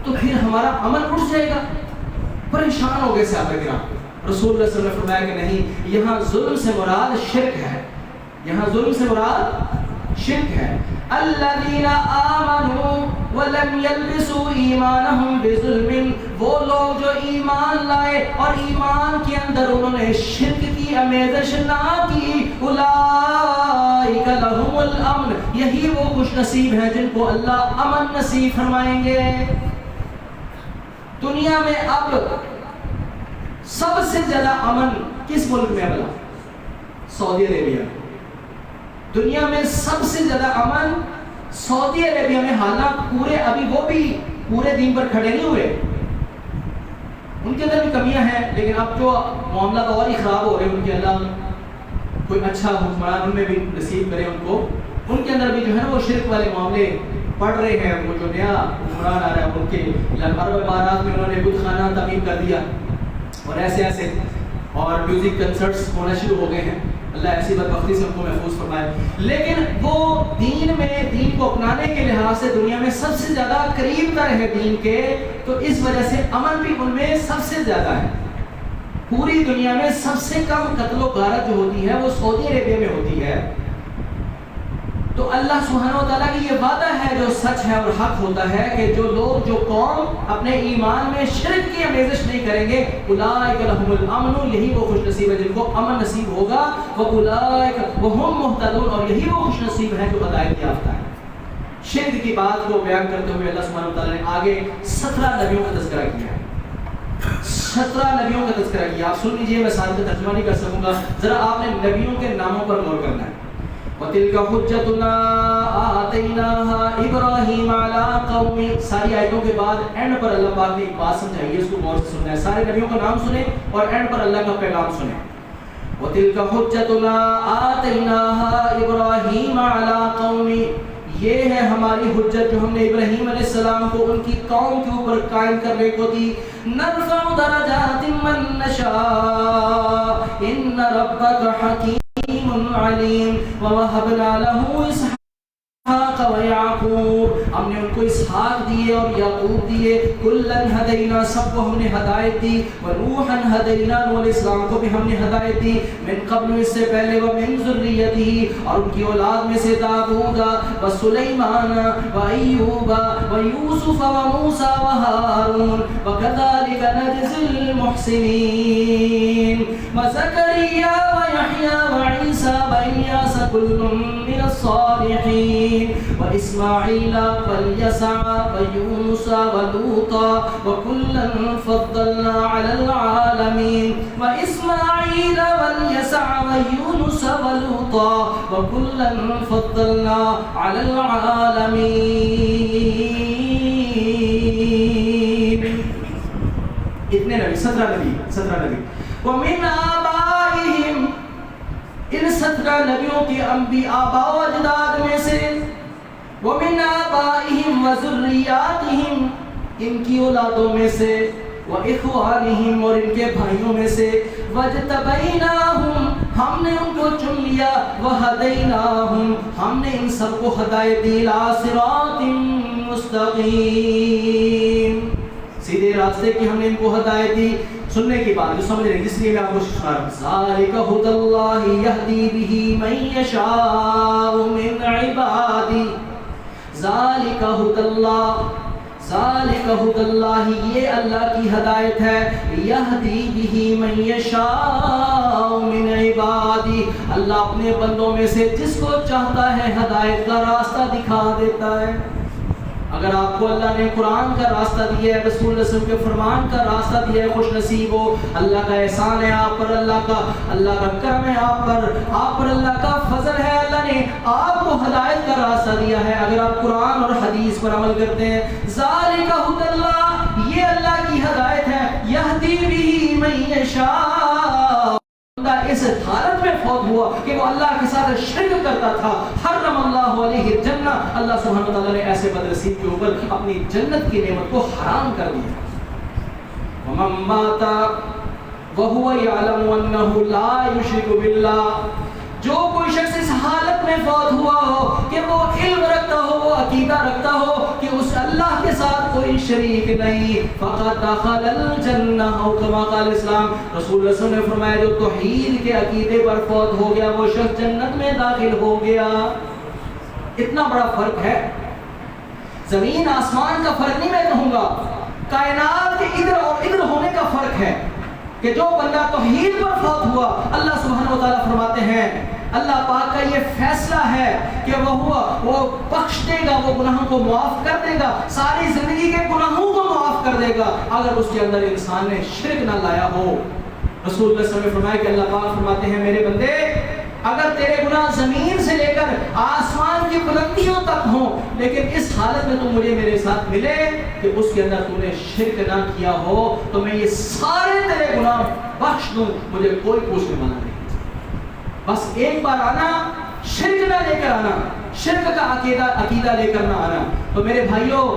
تو پھر ہمارا امن اٹھ جائے گا. پریشان ہو گئے صحابہ کرام. رسول اللہ صلی اللہ علیہ وسلم نے فرمایا کہ نہیں, یہاں ظلم سے مراد شرک ہے, یہاں ظلم سے مراد شرک ہے. الذین آمنوا ولم یلبسوا ایمانہم بظلم, وہ لوگ جو ایمان لائے اور ایمان کے اندر انہوں نے شرک کی آمیزش نہ کی. اولئک لہم الامن, یہی وہ خوش نصیب ہیں جن کو اللہ امن نصیب فرمائیں گے. دنیا میں اب سب سے زیادہ امن کس ملک میں ہے؟ سعودی عربیہ. دنیا میں سب سے زیادہ امن سعودی عربیہ میں. حالانکہ پورے ابھی وہ بھی پورے دین پر کھڑے نہیں ہوئے, ان کے اندر بھی کمیاں ہیں, لیکن اب جو معاملات اور ہی خراب ہو رہے ہیں, ان کے اللہ کوئی اچھا حکمران ان میں بھی نصیب کرے ان کو. ان کے اندر بھی جو ہے وہ شرک والے معاملے پڑھ رہے ہیں. وہ جو نیا حکمران آ رہا ہے ان کے عرب امارات میں انہوں نے بت خانہ تعمیر کر دیا اور ایسے ایسے, اور میوزک کنسرٹس ہونا شروع ہو گئے ہیں. اللہ ایسی بدبختی سے ان کو محفوظ فرمائے. لیکن وہ دین میں, دین کو اپنانے کے لحاظ سے دنیا میں سب سے زیادہ قریب تر ہے دین کے, تو اس وجہ سے امن بھی ان میں سب سے زیادہ ہے. پوری دنیا میں سب سے کم قتل و غارت جو ہوتی ہے وہ سعودی عربیہ میں ہوتی ہے. تو اللہ سبحانہ و تعالیٰ کی یہ وعدہ ہے جو سچ ہے اور حق ہوتا ہے کہ جو لوگ جو قوم اپنے ایمان میں شرک کی آمیزش نہیں کریں گے اولئک لہم الامن، یہی وہ خوش نصیب ہے جن کو امن نصیب ہوگا، واولئک وہم مہتدون، اور یہی وہ خوش نصیب ہے جو ہدایت یافتہ ہے۔ شرک کی بات کو بیان کرتے ہوئے اللہ سبحانہ و تعالیٰ نے آگے 17 نبیوں کا تذکرہ کیا ہے، 17 نبیوں کا تذکرہ کیا۔ آپ سن لیجئے، میں سارے کا ترجمہ نہیں کر سکوں گا، ذرا آپ نے نبیوں کے ناموں پر غور کرنا ہے۔ وَتِلْكَ حُجَّتُنَا آتَيْنَاهَا إِبْرَاهِيمَ عَلَىٰ قَوْمِ، ساری آیتوں کے بعد اینڈ پر اللہ پاک نے ایک بات سمجھائی ہے، اس کو غور سے سننا ہے، سارے نبیوں کا نام سنیں اور اینڈ پر اللہ کا پیغام سنیں۔ وَتِلْكَ حُجَّتُنَا آتَيْنَاهَا إِبْرَاهِيمَ عَلَىٰ قَوْمِ، یہ ہے ہماری حجت جو ہم نے ابراہیم علیہ السلام کو ان کی قوم کے اوپر قائم کرنے کو دی۔ نرفع درجات من نشاء ان ربک حکیم علیم ووهبنا له اسحاق ویعقوب، ہم نے ان کو اسحاق دیے اور یعقوب دیے، کلن ہدینا، سب کو ہم نے ہدایت دی، ونوحا ہدینا، نوح علیہ السلام کو بھی ہم نے ہدایت دی، من قبل، اس سے پہلے، ومن ذریتہ، اور ان کی اولاد میں سے داؤد وسلیمان وایوب ویوسف وموسیٰ وہارون وکذالک نجزی المحسنین وزکریا ویحییٰ وعیسیٰ والیاس کل من الصالحین وإسماعيل واليسع ويونس ولوطا وكلا فضلنا على العالمين وإسماعيل واليسع ويونس ولوطا وكلا فضلنا على العالمين۔ اتنے نبی، 17 نبی۔ ومن آبائهم، ان 17 نبیوں کے آباء و اجداد میں سے، ومن آبائهم وذریاتهم، ان کی اولادوں میں سے، واخوانهم، اور ان کے بھائیوں میں سے، واجتبیناہم، ہم نے ان کو چن لیا، وہدیناہم، ہم نے ان سب کو ہدایت دی، الی صراط مستقیم، سیدھے راستے کی ہم نے ان کو ہدایت دی۔ سننے کی بات جو سمجھ رہے ہیں، اس لیے میں آپ کو سنا رہا ہوں، ذالک ھدی اللہ یہدی بہ من یشاء من عبادہ، ذالک ھدی اللہ، ذالک ھدی اللہ، یہ اللہ کی ہدایت ہے، یہدی بہ من یشاء من عبادہ، اللہ اپنے بندوں میں سے جس کو چاہتا ہے ہدایت کا راستہ دکھا دیتا ہے۔ اگر آپ کو اللہ نے قرآن کا راستہ دیا ہے، رسول اللہ صلی اللہ علیہ وسلم کے فرمان کا راستہ دیا ہے، خوش نصیب ہو، اللہ کا احسان ہے آپ پر، اللہ کا کرم ہے آپ پر اللہ کا فضل ہے، اللہ نے آپ کو ہدایت کا راستہ دیا ہے اگر آپ قرآن اور حدیث پر عمل کرتے ہیں۔ ذالک ھدی اللہ، یہ اللہ کی ہدایت ہے، یہدی بہ من یشاء، اس حالت میں فوت ہوا کہ وہ اللہ کے ساتھ شرک کرتا تھا، حرم اللہ علیہ الجنہ، اللہ سبحانہ وتعالی نے ایسے بدنصیب کے اوپر اپنی جنت کی نعمت کو حرام کر دیا۔ ومن مات وهو يعلم انه لا يشرك بالله، جو کوئی شخص اس حالت میں فوت ہوا ہو کہ وہ علم رکھتا ہو، وہ عقیدہ رکھتا ہو کہ اس اللہ کے ساتھ کوئی شریک نہیں، فقط دخل الجنہ، او کما قال اسلام، رسول اللہ صلی اللہ علیہ وسلم نے فرمایا جو توحید کے عقیدے پر فوت ہو گیا وہ شخص جنت میں داخل ہو گیا۔ اتنا بڑا فرق ہے، زمین آسمان کا فرق نہیں میں کہوں گا، کائنات کے ادھر اور ادھر ہونے کا فرق ہے کہ جو بندہ توحید پر فوت ہوا، اللہ سبحانہ و تعالیٰ فرماتے ہیں، اللہ پاک کا یہ فیصلہ ہے کہ وہ بخش دے گا، وہ گناہوں کو معاف کر دے گا، ساری زندگی کے گناہوں کو معاف کر دے گا اگر اس کے اندر انسان نے شرک نہ لایا ہو۔ رسول اللہ صلی اللہ علیہ وسلم نے فرمایا کہ اللہ پاک فرماتے ہیں میرے بندے اگر تیرے گناہ زمین سے لے کر آسمان کی بلندیوں تک ہوں، لیکن اس حالت میں تو مجھے میرے ساتھ ملے کہ اس کے اندر تو نے شرک نہ کیا ہو، تو میں یہ سارے تیرے گناہ بخش دوں، مجھے کوئی پوچھنے والا نہیں۔ بس ایک بار آنا، شرک نہ لے کر آنا، شرک کا عقیدہ لے کر نہ آنا۔ تو میرے بھائیوں،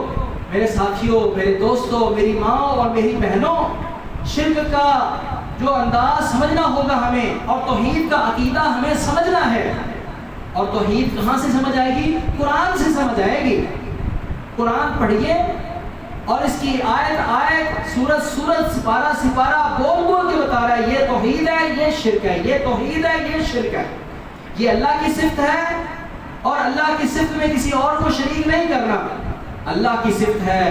میرے ساتھیوں، میرے دوستوں، میری ماں اور میری بہنوں، شرک کا جو انداز سمجھنا ہوگا ہمیں، اور توحید کا عقیدہ ہمیں سمجھنا ہے۔ اور توحید کہاں سے سمجھ آئے گی؟ قرآن سے سمجھ آئے گی۔ قرآن پڑھیے اور اس کی آیت سورت سپارہ بول کے بتا رہا ہے یہ توحید ہے، یہ شرک ہے، یہ توحید ہے، یہ شرک ہے، یہ اللہ کی صفت ہے، اور اللہ کی صفت میں کسی اور کو شریک نہیں کرنا. اللہ کی صفت ہے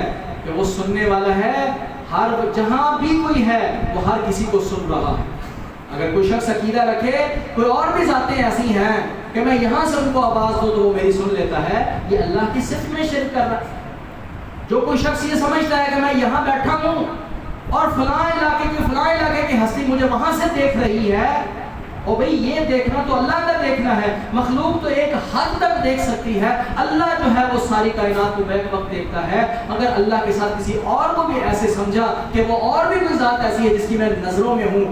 کہ وہ سننے والا ہے، ہر جہاں بھی کوئی ہے وہ ہر کسی کو سن رہا ہے. اگر کوئی شخص عقیدہ رکھے کوئی اور بھی ذاتیں ایسی ہیں کہ میں یہاں سے ان کو آواز دوں تو وہ میری سن لیتا ہے، یہ اللہ کی صفت میں شرک کر رہا ہے. جو کوئی شخص یہ سمجھتا ہے کہ میں یہاں بیٹھا ہوں اور فلاں علاقے کی ہستی مجھے وہاں سے دیکھ رہی ہے، اور بھئی یہ دیکھنا تو اللہ کا دیکھنا ہے. مخلوق تو ایک حد تک دیکھ سکتی ہے، اللہ جو ہے وہ ساری کائنات کو بیک وقت دیکھتا ہے. اگر اللہ کے ساتھ کسی اور کو بھی ایسے سمجھا کہ وہ اور بھی کوئی ذات ایسی ہے جس کی میں نظروں میں ہوں،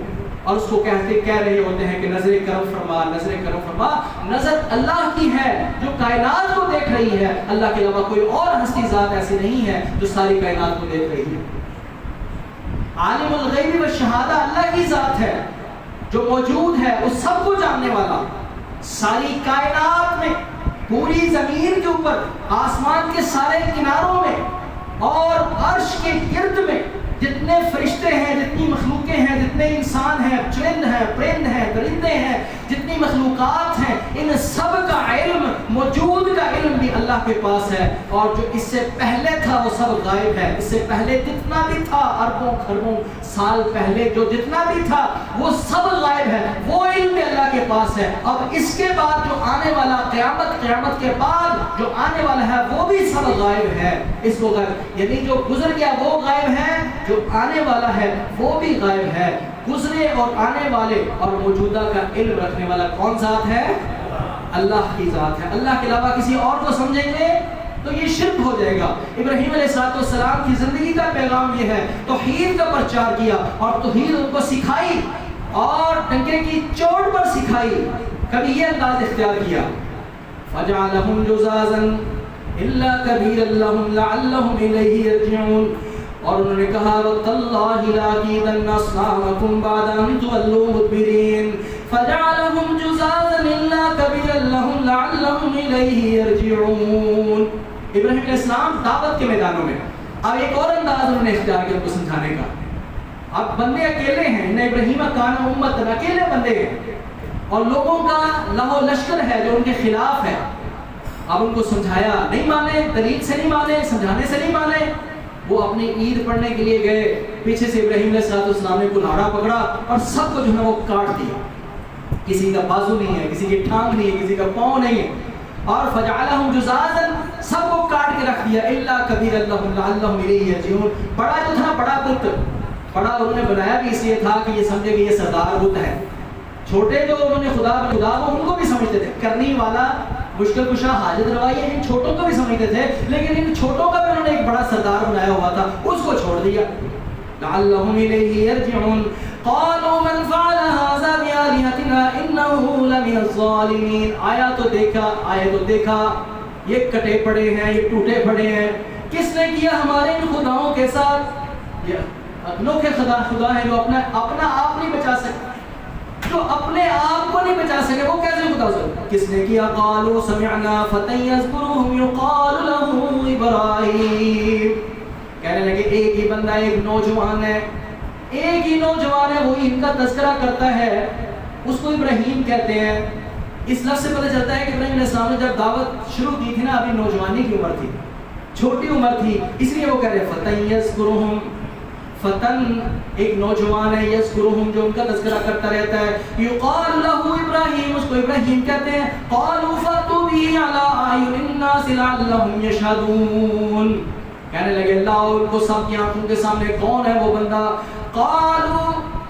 اور اس کو کہہ رہے ہوتے ہیں کہ نظر کرم فرما، نظر کرم فرما، نظر اللہ کی ہے جو کائنات کو دیکھ رہی ہے. اللہ کے علاوہ کوئی اور ہستی ذات ایسی نہیں ہے جو ساری کائنات کو دیکھ رہی ہے. عالم الغیب والشہادہ اللہ کی ذات ہے جو موجود ہے، اس سب کو جاننے والا. ساری کائنات میں، پوری زمین کے اوپر، آسمان کے سارے کناروں میں اور عرش کے گرد میں جتنے فرشتے ہیں، جتنی مخلوقیں ہیں، جتنے انسان ہیں، چرند ہیں، پرند ہیں، درندے ہیں، جتنی مخلوقات ہیں، ان سب کا علم، موجود کا علم بھی اللہ کے پاس ہے. اور جو اس سے پہلے تھا وہ سب غائب ہے. اس سے پہلے جتنا بھی تھا، اربوں خربوں سال پہلے جو جتنا بھی تھا وہ سب غائب ہے. وہ علم بھی اللہ کے پاس ہے. اب اس کے بعد جو آنے والا قیامت کے بعد جو آنے والا ہے وہ بھی سب غائب ہے. اس کو غائب یعنی جو گزر گیا وہ غائب ہے، جو آنے والا ہے وہ بھی غائب ہے. گزرے اور آنے والے اور موجودہ کا علم رکھنے والا کون ذات ہے؟ اللہ کی ذات ہے. اللہ کے علاوہ کسی اور کو سمجھیں گے تو یہ شرک ہو جائے گا. ابراہیم علیہ السلام کی زندگی کا پیغام یہ ہے، توحید کا پرچار کیا اور توحید ان کو سکھائی اور ڈنکے کی چوٹ پر سکھائی. کبھی یہ انداز اختیار کیا، فَجَعَلَهُمْ جُزَازًا إِلَّا كَبِيرًا لَهُمْ لَعَلَّهُمْ إِلَيْهِ يَرْجِعُونَ. اور انہوں نے کہا وَتَاللَّهِ لَأَكِيدَنَّ أَصْنَامَكُمْ بَعْدَ أَن تُوَلُّوا مُدْبِرِينَ فَجَعَلَهُمْ جُزَازًا إِلَّا كَبِيرًا لَهُمْ لَعَلَّهُمْ إِلَيْهِ يَرْجِعُونَ. ابراہیم علیہ السلام دعوت کے میدانوں میں اب ایک اور انداز انہوں نے اختیار کیا ان کو سمجھانے کا. اب بندے اکیلے ہیں، ان ابراہیم کان امت، اکیلے بندے ہیں اور لوگوں کا لہو لشکر ہے جو ان کے خلاف ہے. اب ان کو سمجھایا، نہیں مانے، دلیل سے نہیں مانے، سمجھانے سے نہیں مانے. وہ اپنی عید پڑھنے کے لیے گئے، پیچھے سے ابراہیم علیہ السلام نے کلاڑا پکڑا اور سب کو جو ہے وہ کاٹ دیا. کسی کا بازو نہیں ہے، کسی کی ٹانگ نہیں ہے، کسی کا پاؤں نہیں ہے. اور فجعلہم جزازا، سب کو کاٹ کے رکھ دیا. الا کبیر لہم لعلہم الیہ یرجعون. بڑا جو تھا بڑا بت، بڑا انہوں نے بنایا بھی اس لیے تھا کہ یہ سمجھے کہ یہ سردار بت ہے. چھوٹے جو انہوں نے خدا وہ ان کو بھی سمجھتے تھے، کرنی والا، مشکل کشا، حاجت روائی، ان چھوٹوں کو بھی سمجھتے تھے، لیکن ان چھوٹوں کا بھی انہوں نے ایک بڑا سردار بنایا ہوا تھا، اس کو چھوڑ دیا. لعلہم الیہ یرجعون. قالوا من فعل هذا بآلهتنا انه لمن الظالمین. آیا تو دیکھا یہ کٹے پڑے ہیں، یہ ٹوٹے پڑے ہیں، کس نے کیا ہمارے ان خداؤں کے ساتھ؟ یہ انوکھے خدا ہے جو اپنا آپ نہیں بچا سکتے، جو اپنے آپ کو نہیں بچا سکے، وہ کیسے خدا سے؟ کس نے کیا؟ قالوا سمعنا فتى يذكرهم يقال له ابراہیم. کہنے لگے ایک ہی بندہ، ایک نوجوان ہے، وہی ان کا تذکرہ کرتا ہے، اس کو ابراہیم کہتے ہیں. اس لفظ سے پتہ چلتا ہے کہ ابراہیم علیہ السلام نے جب دعوت شروع کی تھی نا، ابھی نوجوانی کی عمر تھی، چھوٹی عمر تھی، اس لیے وہ کہہ رہے فتى يذكرهم. فتن ایک نوجوان ہے، یذکرہم جو ان کا تذکرہ کرتا رہتا ہے. یقال لہ ابراہیم، اس کو ابراہیم کہتے ہیں. قالوا فاتوا به علی اعین الناس لعلہم یشہدون. کہنے لگے لاؤ ان کو سب کی آنکھوں کے سامنے، کون ہے وہ بندہ؟ قالوا،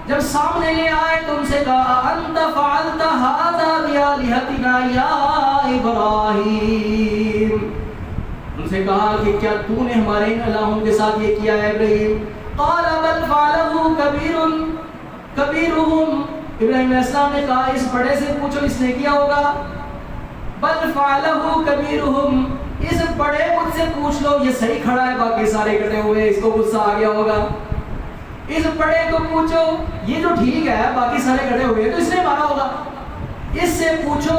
جب سامنے لے آئے تو ان سے کہا انت فعلت هذا بآلہتنا یا ابراہیم. ان سے کہا کہ کیا تو نے ہمارے ان الہوں کے ساتھ یہ کیا ہے ابراہیم؟ قال بل فعله كبيرهم. ابراہیم علیہ السلام نے کہا اس بڑے سے پوچھو اس نے کیا ہوگا. بل فعله كبيرهم، اس بڑے مجھ سے پوچھ لو، یہ صحیح کھڑا ہے، باقی سارے کٹے ہوئے، اس کو غصہ آ گیا ہوگا. اس بڑے کو پوچھو، یہ جو ٹھیک ہے باقی سارے کٹے ہوئے تو اس نے مارا ہوگا. اس سے پوچھو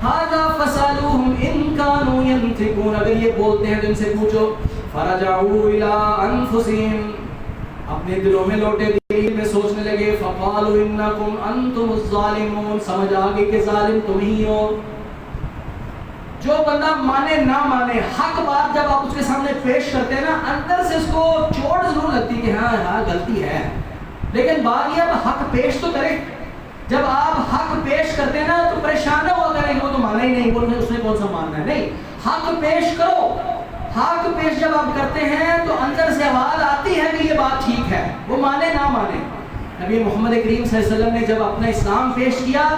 هذا فسالوهم ان كانوا ينطقون، اگر یہ بولتے ہیں تو ان سے پوچھو. فرجعوا الى انفسهم، اپنے دلوں میں لوٹے، دل میں سوچنے لگے. فقالوا انکم انتم الظالمون، سمجھ آگے کہ ظالم تم ہی ہو. جو بندہ مانے نہ مانے حق بات جب آپ اس کے سامنے پیش کرتے ہیں نا اندر سے اس کو چوٹ ضرور لگتی کہ ہاں ہاں غلطی ہے، لیکن بات یہ اب حق پیش تو کرے. جب آپ حق پیش کرتے ہیں نا تو پریشان نہ ہوا کریں کہ وہ تو مانا ہی نہیں، بولتے اس نے کون سا ماننا ہے. نہیں، حق پیش کرو. حق پیش جب آپ کرتے ہیں تو اندر سے آواز آتی ہے کہ یہ بات ٹھیک ہے، وہ مانے نہ مانے. نبی محمد کریم صلی اللہ علیہ وسلم نے جب اپنا اسلام پیش کیا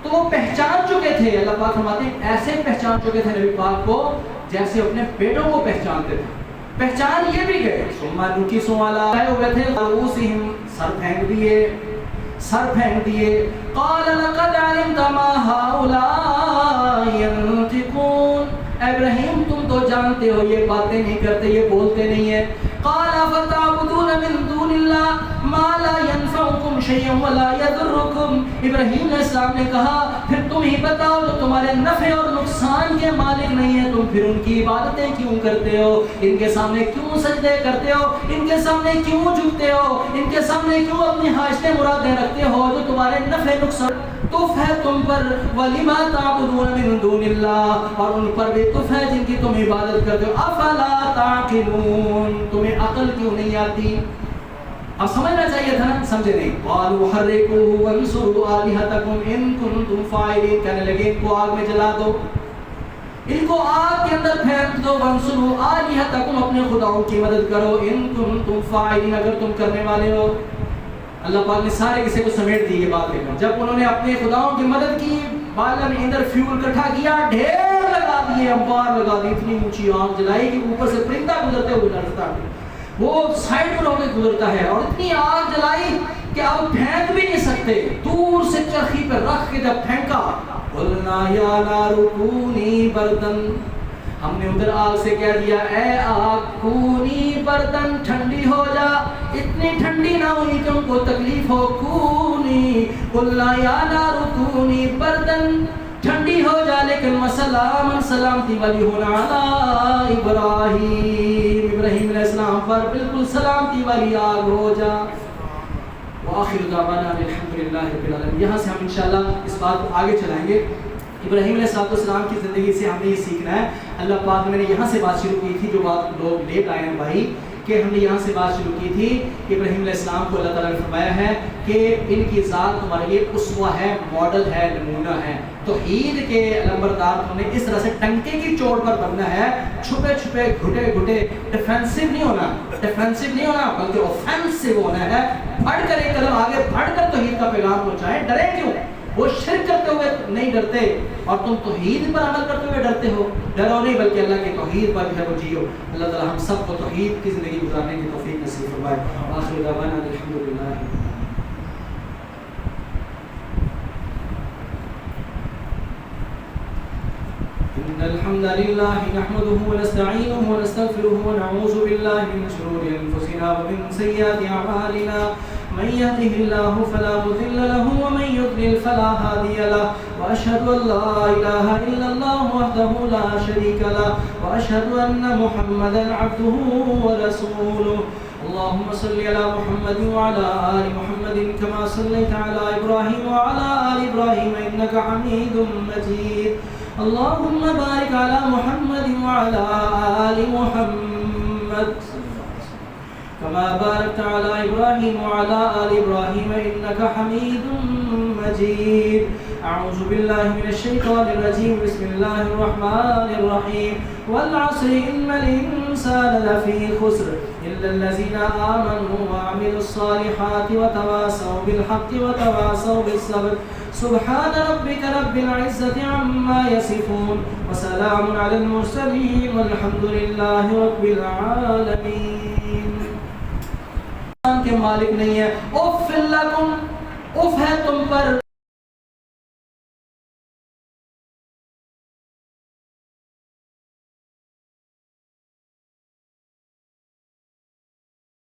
تو وہ پہچان چکے تھے، اللہ پاک فرماتے ہیں ایسے پہچان چکے تھے نبی پاک کو جیسے اپنے بیٹوں کو پہچانتے تھے. پہچان یہ بھی گئے ثم نکسوا علی ہوئے تھے رؤوسہم، سر پھینک دیے. قال لقد علمت ما هؤلاء ينطقون، ابراہیم تم تو جانتے ہو یہ باتیں نہیں کرتے، یہ بولتے نہیں ہیں. قال فتعبدون من دون اللہ ما لا ينفعكم شيئا ولا يضركم، ابراہیم علیہ السلام نے کہا پھر تم ہی بتاؤ جو تمہارے نفع اور نقصان کے مالک نہیں ہیں، تم پھر ان کی عبادتیں کیوں کرتے ہو، ان کے سامنے کیوں سجدے کرتے ہو، ان کے سامنے کیوں جھکتے ہو، ان کے سامنے کیوں اپنی حاجتیں مرادیں رکھتے ہو جو تمہارے نفع نقصان تف ہے تم پر. وَلِمَا تَعْبُدُونَ مِن دُونِ اللَّهِ، اور ان پر بھی تف ہے جن کی تم عبادت کرتے ہو. أَفَلَا تَعْقِلُونَ، تمہیں عقل کیوں نہیں آتی؟ اب سمجھنا چاہیے تھا نا، سمجھے نہیں. قَالُوا حَرِّقُوهُ وَانصُرُوا آلِهَتَكُمْ إِن كُنتُمْ فَاعِلِينَ، کہنے لگے ان کو آگ میں جلا دو، ان کو آگ کے اندر پھینک دو. وَانصُرُوا آلِهَتَكُمْ، اپنے خداؤں کی مدد کرو. إِن كُنتُمْ فَاعِلِينَ، اگر تم کرنے والے ہو. اللہ پاک نے سارے کسی کو سمیٹ دی یہ بات لے کر. جب انہوں نے اپنے خداؤں کی مدد کی، بالن اندر فیول اکٹھا کیا، ڈھیر لگا دیے، انبار لگا دی، اتنی اونچی آگ جلائی کہ اوپر سے پرندہ گزرتے ہوئے ڈرتا ہے، وہ سائڈ پر ہو کے گزرتا ہے، اور اتنی آگ جلائی کہ اب پھینک بھی نہیں سکتے. دور سے چرخی پہ رکھ کے جب پھینکا، قلنا یا نار کونی بردن، ہم نے ادھر آگ سے کہہ دیا اے آگ کونی بردن، ٹھنڈی ہو جا. اتنی ٹھنڈی نہ ہوئی کہ ان کو تکلیف ہو. کونی قلنا یا نار کونی بردن، ٹھنڈی ہو جا، لیکن وسلام، سلامتی والی ہونا علی ابراہیم، ابراہیم علیہ السلام پر بالکل سلامتی والی آگ ہو جا. وآخر دعوانا الحمدللہ رب العالمین. یہاں سے ہم انشاءاللہ اس بات کو آگے چلائیں گے. ابراہیم علیہ السلام کی زندگی سے ہم نے یہ سیکھنا ہے. اللہ پاک نے یہاں سے بات شروع کی تھی، جو بات لوگ لیٹ آئے ہیں بھائی، کہ ہم نے یہاں سے بات شروع کی تھی کہ ابراہیم علیہ السلام کو اللہ تعالیٰ نے فرمایا ہے کہ ان کی ذات تمہارے لیے اسوہ ہے، ماڈل ہے، نمونہ ہے. توحید کے علمبردار تم نے اس طرح سے ٹنکے کی چوٹ پر بننا ہے، چھپے چھپے گھٹے گھٹے، ڈیفینسو نہیں ہونا، بلکہ اوفینسو ہونا ہے. بڑھ کر ایک قدم آگے بڑھ کر توحید کا پیغام پہنچائیں. ڈرے کیوں؟ وہ شرک کرتے ہوئے نہیں ڈرتے اور تم توحید پر عمل کرتے ہوئے ڈرتے ہو. ڈرو نہیں بلکہ اللہ کی توحید پر جو ہے وہ جیو. اللہ تعالی ہم سب کو توحید کی زندگی گزارنے کی توفیق نصیب فرمائے. آخر دعوانا الحمدللہ. إن الحمد لله نحمده ونستعينه ونستغفره ونعوذ بالله من شرور أنفسنا ومن سيئات أعمالنا. من يهده الله فلا مضل له ومن يضلل فلا هادي له. وأشهد أن لا إله إلا الله وحده لا شريك له وأشهد أن محمدا عبده ورسوله. اللهم صل على محمد وعلى آل محمد كما صليت على إبراهيم وعلى آل إبراهيم إنك حميد مجيد. اللهم بارك على محمد وعلى آل محمد كما باركت على إبراهيم وعلى آل إبراهيم إنك حميد مجيد. أعوذ بالله من الشيطان الرجيم. بسم الله الرحمن الرحيم. والعصر إن الإنسان لفي خسر إلا الذين آمنوا وعملوا الصالحات وتواصوا بالحق وتواصوا بالصبر. سبحان ربك رب العزة عما يصفون وسلام على المرسلين والحمد لله رب العالمين. کے مالک نہیں ہے. اف لکم، اف ہے تم پر.